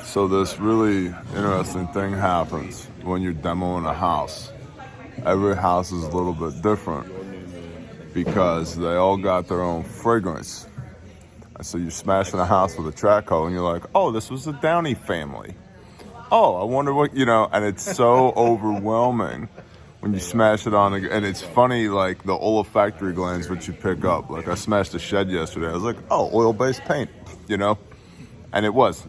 So this really interesting thing happens when you're demoing a house. Every house is a little bit different because they all got their own fragrance. And so you're smashing a house with a track hoe and you're like, oh, this was a Downey family. Oh, I wonder what, and it's so overwhelming when you smash it on, and it's funny, like the olfactory glands, which you pick up. Like I smashed a shed yesterday. I was like, oh, oil-based paint, and it was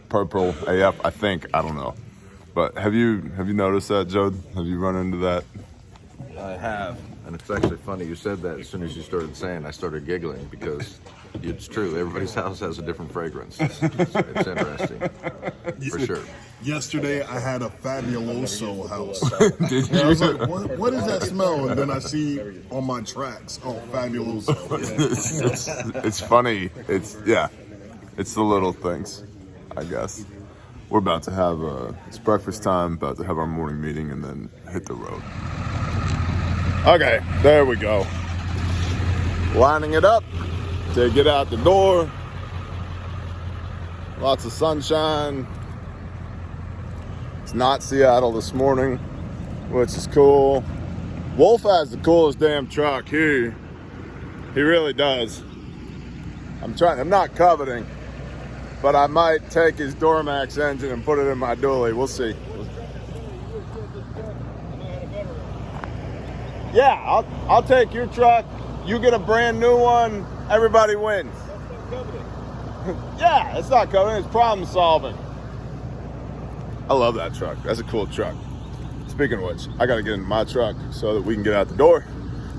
purple AF, I think. I don't know. But have you noticed that, Joe? Have you run into that? I have, and it's actually funny you said that. As soon as you started saying, I started giggling because it's true. Everybody's house has a different fragrance. It's interesting, for sure. Yesterday, I had a Fabuloso house. Did you? I was like, what is that smell? And then I see on my tracks, oh, Fabuloso. It's funny. It's the little things, I guess. We're about to have it's breakfast time, about to have our morning meeting, and then hit the road. Okay, there we go. Lining it up to get out the door. Lots of sunshine. It's not Seattle this morning, which is cool. Wolf has the coolest damn truck here. He really does. I'm not coveting, but I might take his Dormax engine and put it in my dually. We'll see. Yeah, I'll take your truck. You get a brand new one. Everybody wins. Yeah, it's not coveting. It's problem solving. I love that truck. That's a cool truck. Speaking of which, I got to get in my truck so that we can get out the door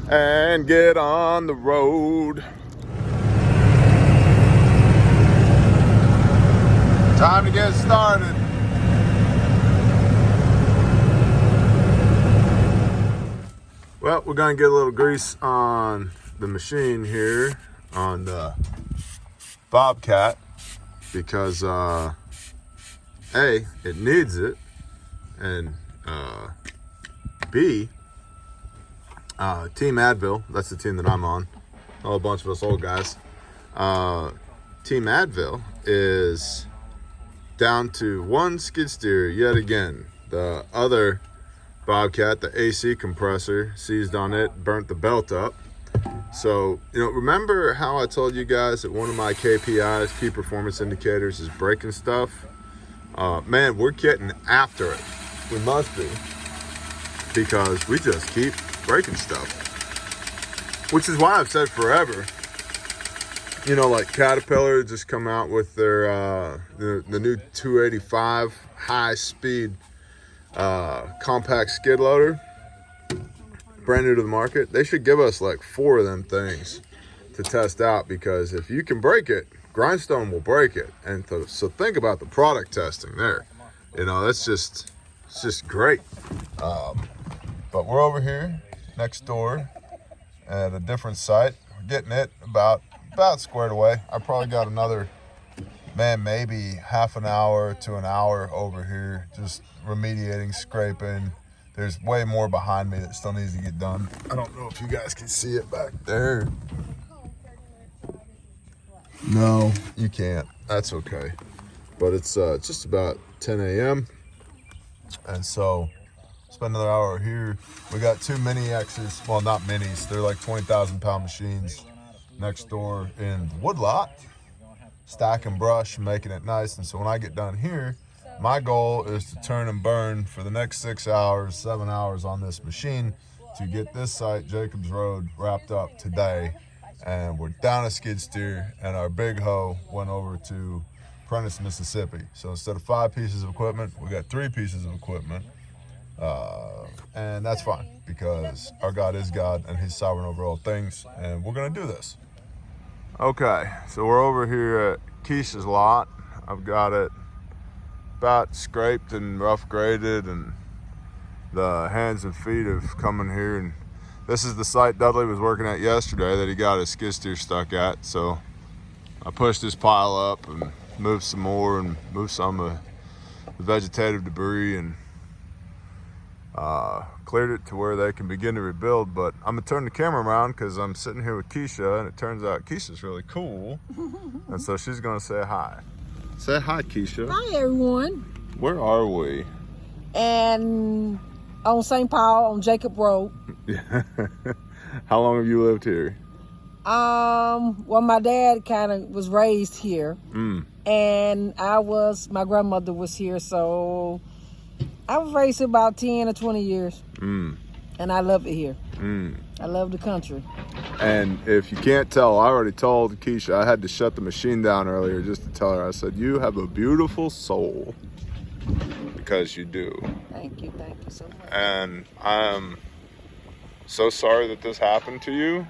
and get on the road. Time to get started. Well, we're going to get a little grease on the machine here on the Bobcat because A, it needs it, and B, Team Advil, that's the team that I'm on, a whole bunch of us old guys. Team Advil is down to one skid steer yet again. The other Bobcat, the AC compressor, seized on it, burnt the belt up. So, remember how I told you guys that one of my KPIs, key performance indicators, is braking stuff? Man, we're getting after it. We must be. Because we just keep breaking stuff. Which is why I've said forever, like Caterpillar just come out with their the new 285 high speed compact skid loader, brand new to the market. They should give us like 4 of them things to test out, because if you can break it, Grindstone will break it. And so think about the product testing there. It's just great. But we're over here next door at a different site. We're getting it about squared away. I probably got another, maybe half an hour to an hour over here, just remediating, scraping. There's way more behind me that still needs to get done. I don't know if you guys can see it back there. No, you can't. That's okay. But it's just about 10 a.m. And so spend another hour here. We got 2 mini X's. Well, not minis. They're like 20,000 pound machines next door in the woodlot. Stack and brush, making it nice. And so when I get done here, my goal is to turn and burn for the next 6 hours, 7 hours on this machine to get this site, Jacobs Road, wrapped up today. And we're down a skid steer, and our big hoe went over to Prentice, Mississippi. So instead of 5 pieces of equipment, we got 3 pieces of equipment. And that's fine, because our God is God and he's sovereign over all things, and we're going to do this. Okay, so we're over here at Keisha's lot. I've got it about scraped and rough graded, and the hands and feet have come in here, and this is the site Dudley was working at yesterday that he got his skid steer stuck at. So I pushed this pile up and moved some more and moved some of the vegetative debris and cleared it to where they can begin to rebuild. But I'm gonna turn the camera around because I'm sitting here with Keisha, and it turns out Keisha's really cool. And so she's gonna say hi. Say hi, Keisha. Hi, everyone. Where are we? And on St. Paul, on Jacob Road. How long have you lived here? Well, my dad kind of was raised here. And my grandmother was here, so I was raised here about 10 or 20 years. And I love it here. I love the country. And if you can't tell, I already told Keisha, I had to shut the machine down earlier just to tell her. I said, you have a beautiful soul. Because you do. Thank you so much. And I'm so sorry that this happened to you,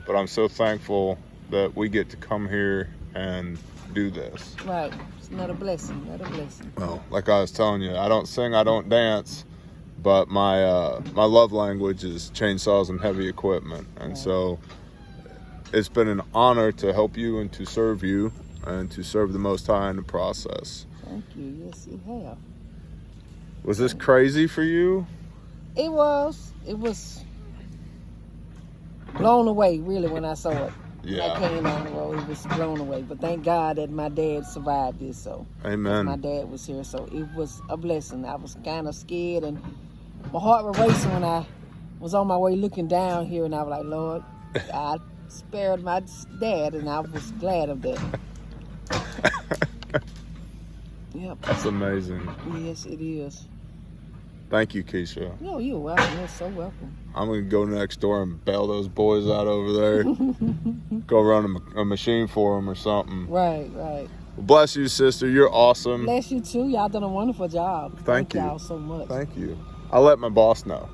but I'm so thankful that we get to come here and do this. Right. It's another blessing. Well, like I was telling you, I don't sing, I don't dance, but my love language is chainsaws and heavy equipment. And so it's been an honor to help you and to serve you and to serve the Most High in the process. Thank you. Yes, you have. Was this crazy for you? It was blown away, really, when I saw it. Yeah. I came down the road, it was blown away. But thank God that my dad survived this, so. Amen. My dad was here, so it was a blessing. I was kind of scared, and my heart was racing when I was on my way looking down here, and I was like, Lord, I spared my dad, and I was glad of that. Yep. That's amazing. Yes, it is. Thank you, Keisha. No, you're welcome. You're so welcome. I'm going to go next door and bail those boys out over there. Go run a machine for them or something. Right. Well, bless you, sister. You're awesome. Bless you, too. Y'all done a wonderful job. Thank you. Y'all so much. Thank you. I'll let my boss know.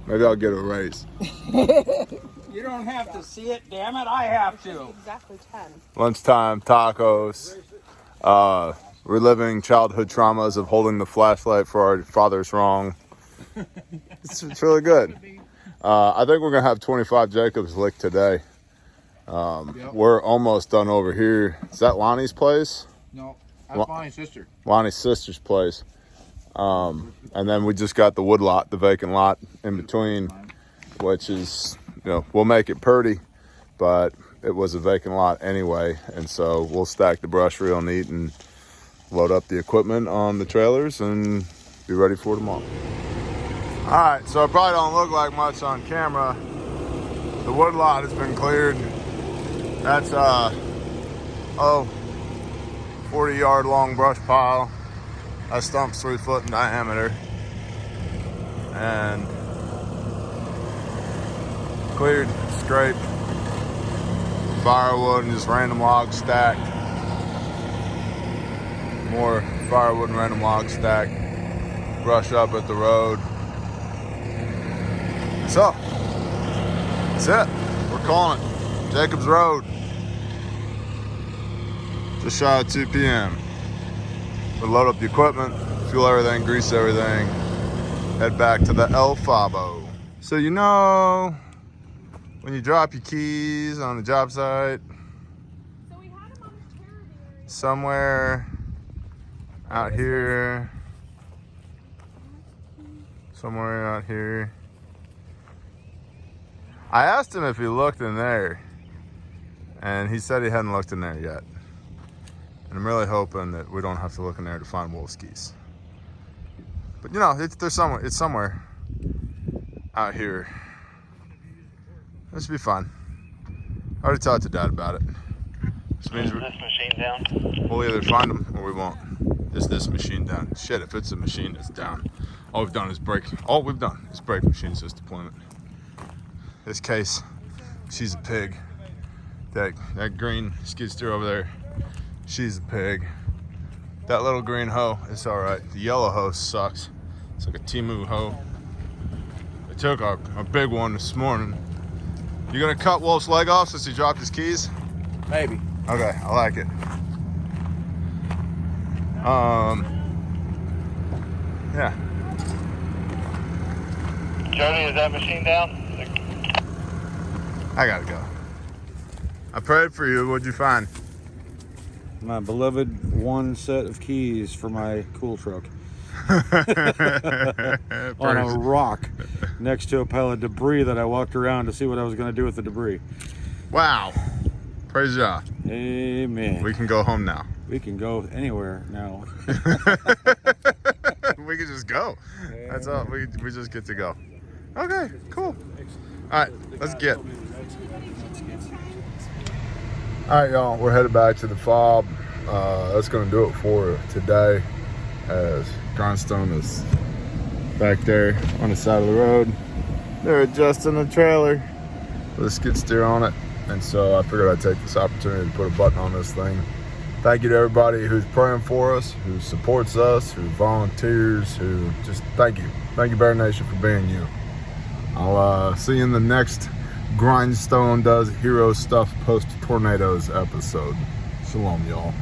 Maybe I'll get a raise. You don't have to see it, damn it. I have to. Exactly 10. Lunchtime, tacos. Reliving childhood traumas of holding the flashlight for our father's wrong. It's really good. I think we're going to have 25 Jacobs licked today. We're almost done over here. Is that Lonnie's place? No, that's Lonnie's sister. Lonnie's sister's place. And then we just got the wood lot, the vacant lot in between, which is, we'll make it pretty, but it was a vacant lot anyway. And so we'll stack the brush real neat and load up the equipment on the trailers and be ready for tomorrow. All right, so it probably don't look like much on camera. The wood lot has been cleared. That's 40-yard long brush pile. That stump's 3 foot in diameter. And cleared, scraped, firewood and just random logs stacked. More firewood and random logs stacked. Brush up at the road. So, that's it. We're calling it Jacobs Road. Just shy of 2 p.m. We'll load up the equipment, fuel everything, grease everything, head back to the El Fabo. So when you drop your keys on the job site, somewhere out here, somewhere out here. I asked him if he looked in there, and he said he hadn't looked in there yet. And I'm really hoping that we don't have to look in there to find wolf skis. But it's somewhere out here. This should be fun. I already talked to Dad about it. This means Is this machine down? we'll either find them or we won't. Is this machine down? Shit, if it's a machine, it's down. All we've done is break machine since deployment. This case, she's a pig. That green skid steer over there, she's a pig. That little green hoe, it's all right. The yellow hoe sucks. It's like a Timu hoe. I took a big one this morning. You gonna cut Wolf's leg off since he dropped his keys? Maybe. Okay, I like it. Yeah. Jody, is that machine down? I gotta go. I prayed for you. What'd you find? My beloved one set of keys for my cool truck. On a rock next to a pile of debris that I walked around to see what I was going to do with the debris. Wow. Praise God. Amen. We can go home now. We can go anywhere now. We can just go. That's all. We just get to go. Okay, cool. All right, let's get. All right, y'all. We're headed back to the fob. That's going to do it for today. As Grindstone is back there on the side of the road. They're adjusting the trailer with a skid steer on it. And so I figured I'd take this opportunity to put a button on this thing. Thank you to everybody who's praying for us, who supports us, who volunteers, who just thank you. Thank you, Bear Nation, for being you. I'll see you in the next Grindstone Does Hero Stuff Post Tornadoes episode. Shalom, y'all.